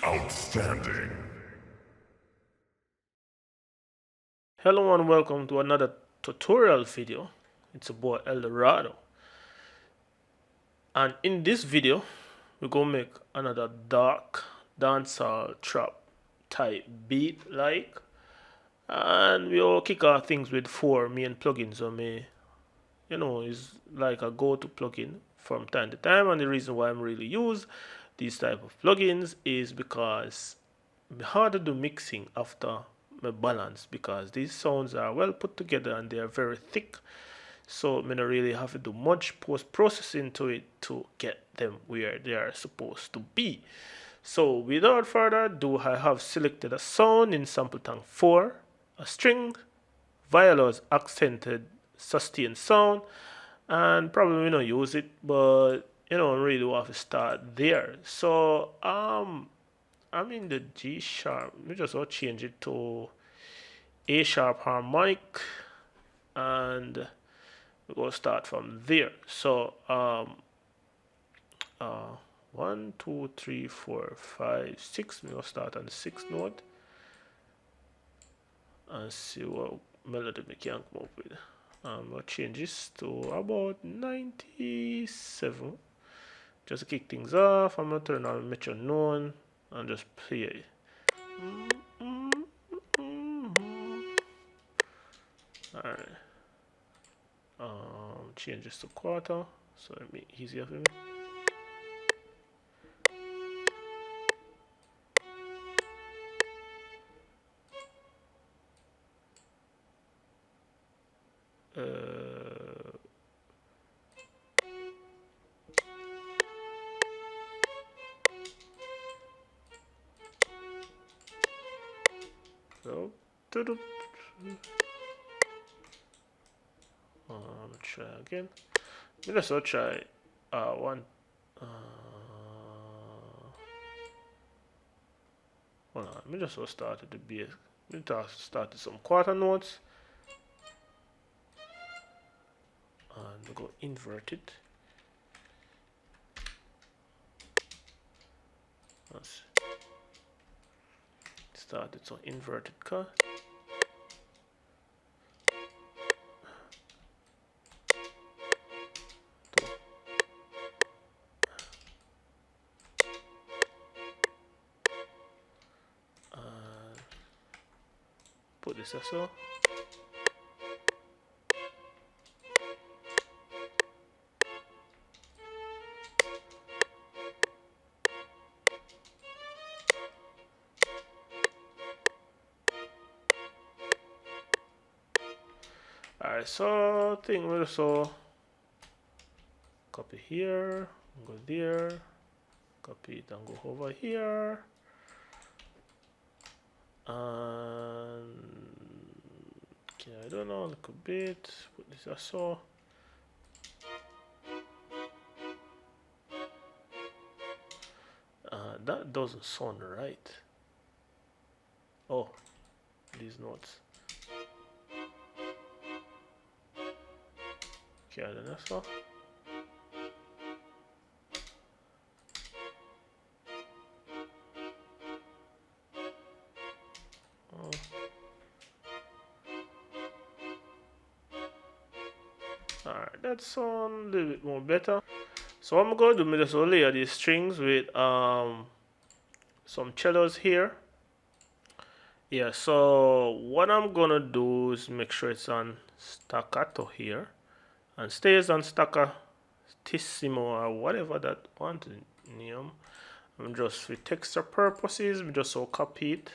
Outstanding. Hello and welcome to another tutorial video. It's a boy Eldorado, and in this video we're gonna make another dark dancehall trap type beat and we'll kick off things with four main plugins on me. Is like a go-to plugin from time to time, and the reason why I'm really use these type of plugins is because it's hard to do mixing after my balance, because these sounds are well put together and they are very thick, so I don't really have to do much post processing to it to get them where they are supposed to be. So without further ado, I have selected a sound in sample tank 4, a string, viola's accented sustained sound, and probably we don't use it, but I really do have to start there. So I'm in the G sharp. We just will change it to A sharp harmonic, and we go start from there. So 1, 2, 3, 4, 5, 6. We will start on the 6th note and see what melody we can come up with. I'll change this to about 97 just to kick things off. I'm gonna turn on metronome and just play it. Alright. Change this to quarter so it make it easier for me. So, try again. Let's try one. Hold on, let me just start at the bass. Let me start with some quarter notes. And we go invert it. Let's start with some inverted cut. Put this as well. Alright, so thing will also copy here, go there, copy it and go over here, and okay, I don't know, a little bit, put this also. That doesn't sound right. Oh, these notes. Okay, I don't know so. Alright, that sounds a little bit more better. So what I'm going to do is just layer these strings with some cellos here. Yeah, so what I'm gonna do is make sure it's on staccato here and stays on staccatissimo or whatever that want to name. I'm just for texture purposes, we just so copy it,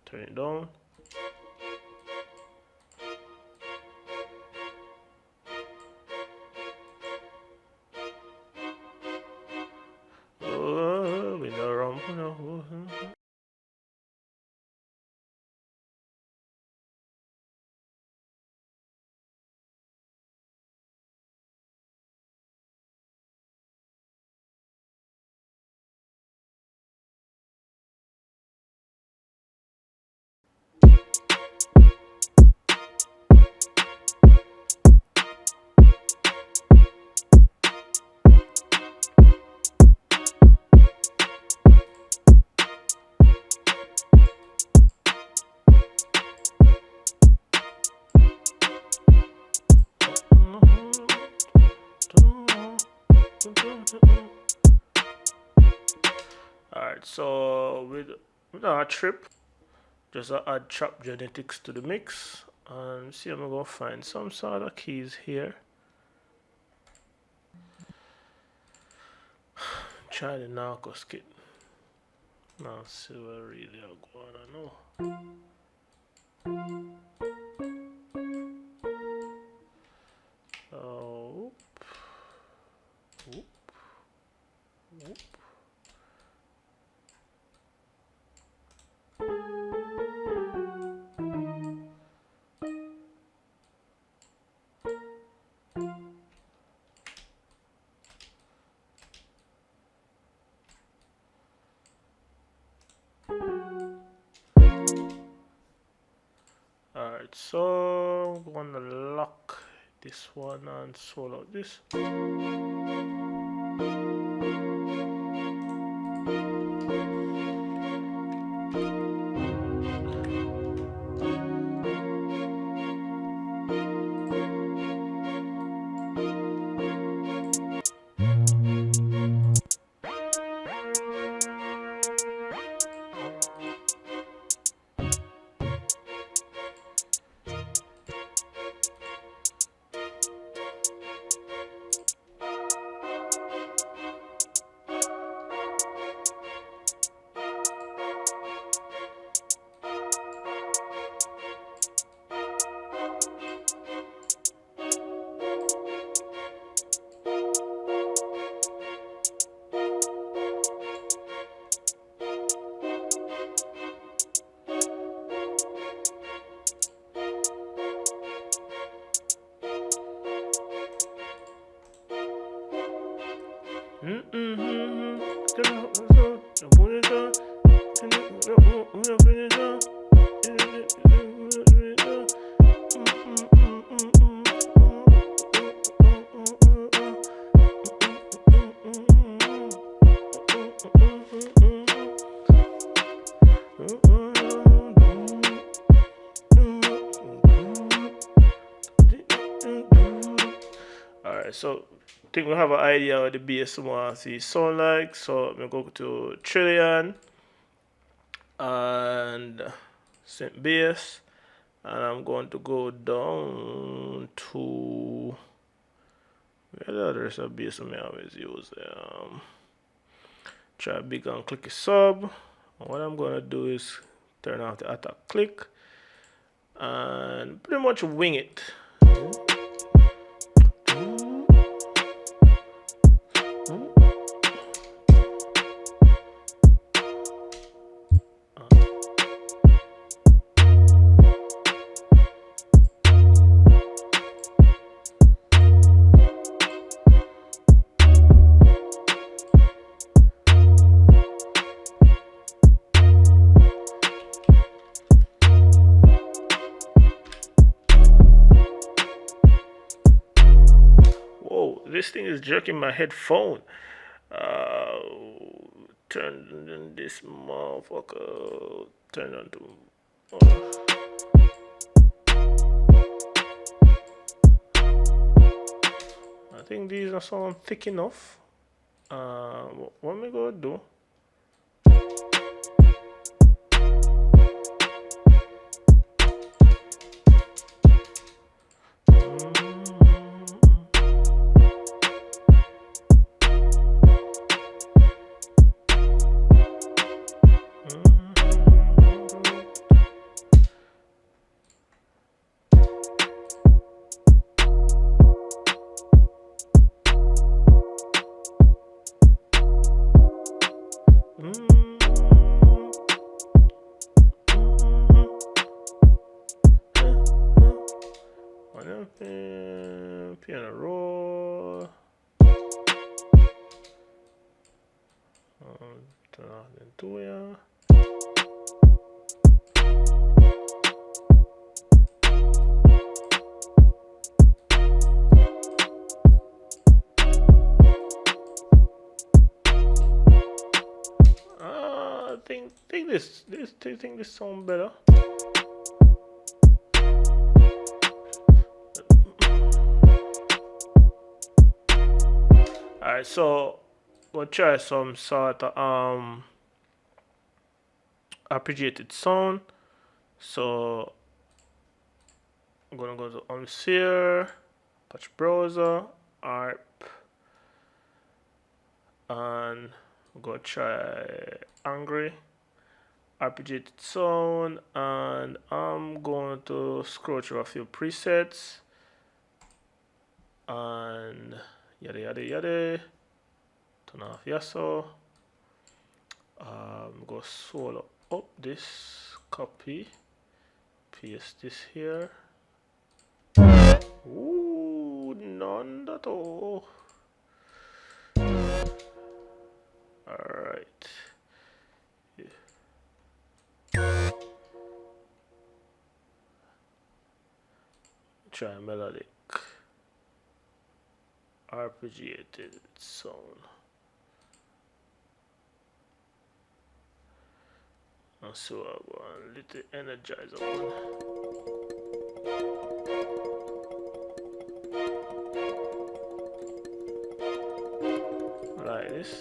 turn it down. Alright, so with our trip, just add trap genetics to the mix and see, I'm gonna find some sort of keys here. Try the Narcos kit. Now see what really are going on now. Oh, whoop, whoop. Alright, so I'm gonna lock this one and swallow out this. Alright, so I think we have an idea what the bass wants to sound like. So I'm going to go to Trillion and synth bass, and I'm going to go down to there's a bass I always use. Try big and clicky sub. And what I'm going to do is turn off the attack click and pretty much wing it. This thing is jerking my headphone. Turn this motherfucker. Turn on to. I think these are sound thick enough. What am I gonna do? Piano roll. Turn off the tuya. I think this sound better. Alright, so we'll try some sort of arpeggiated sound. So I'm gonna go to Unsphere, patch browser, ARP, and go try Angry, arpeggiated sound, and I'm going to scroll through a few presets and yada yada yada. Turn off Yasso. Go solo up this, copy, paste this here. Ooh, none at all. Alright. Yeah. Try melodic, arpeggiated sound. And so I go and little energizer one. Like this.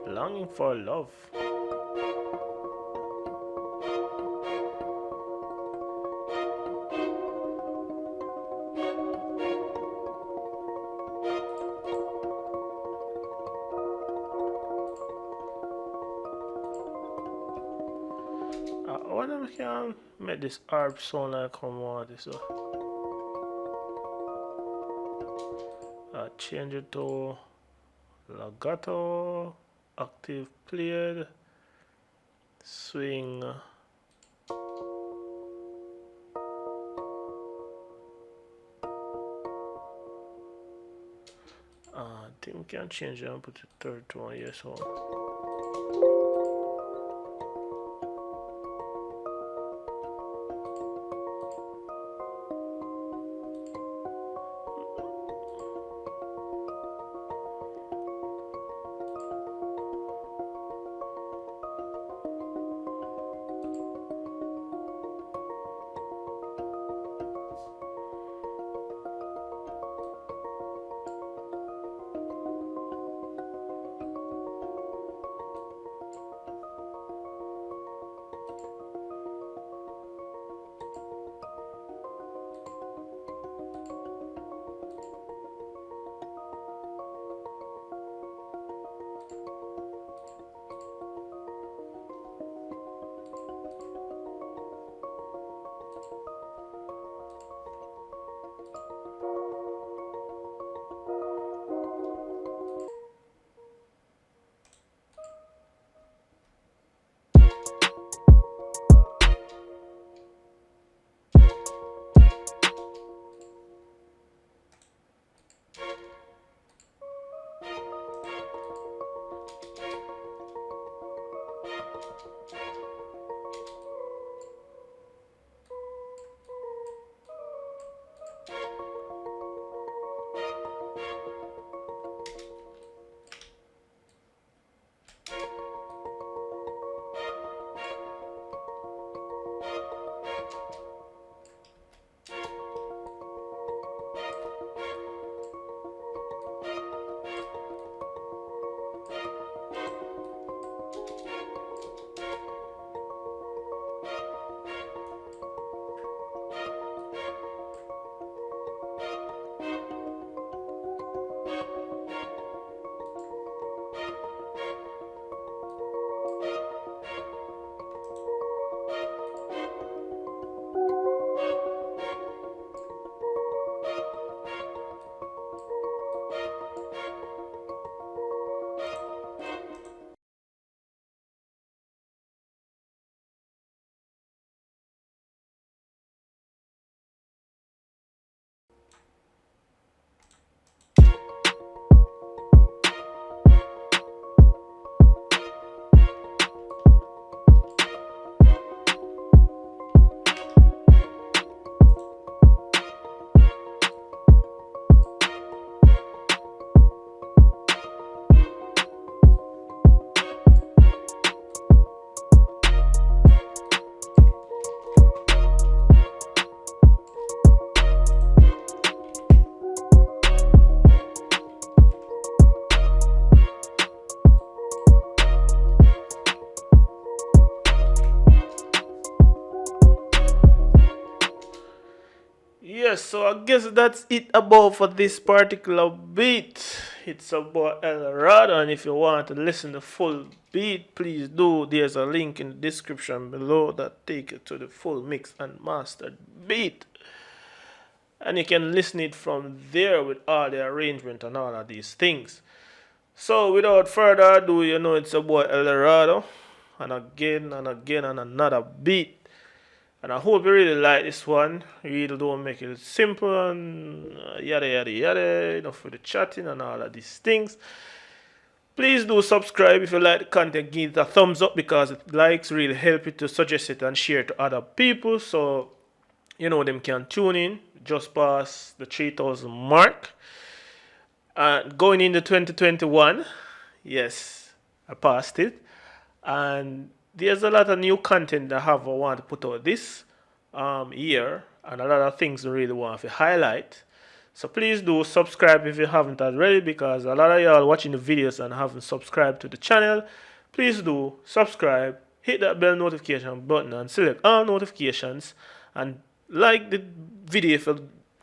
Longing for love. I wonder if I can make this ARP sound like how I want it. So change it to legato, active played, swing. I think we can change it and put the third one, yes. So Yes, so I guess that's it about for this particular beat. It's about El Rado, and if you want to listen to the full beat, please do. There's a link in the description below that take you to the full mix and mastered beat. And you can listen it from there with all the arrangement and all of these things. So without further ado, you know it's about El Rado, and again and again and another beat. And I hope you really like this one. Really don't make it simple and yada yada yada. Enough for the chatting and all of these things. Please do subscribe if you like the content. Give it a thumbs up because likes really help you to suggest it and share it to other people. So you know them can tune in. Just past the 3,000 mark. Going into 2021. Yes, I passed it. And there's a lot of new content I want to put out this year, and a lot of things I really want to highlight. So please do subscribe if you haven't already, because a lot of y'all watching the videos and haven't subscribed to the channel. Please do subscribe, hit that bell notification button and select all notifications, and like the video if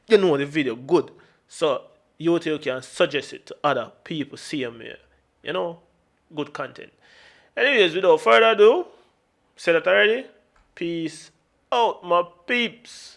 you know the video good, so YouTube can suggest it to other people. See them here, you know, good content. Anyways, without further ado, said that already. Peace out, my peeps.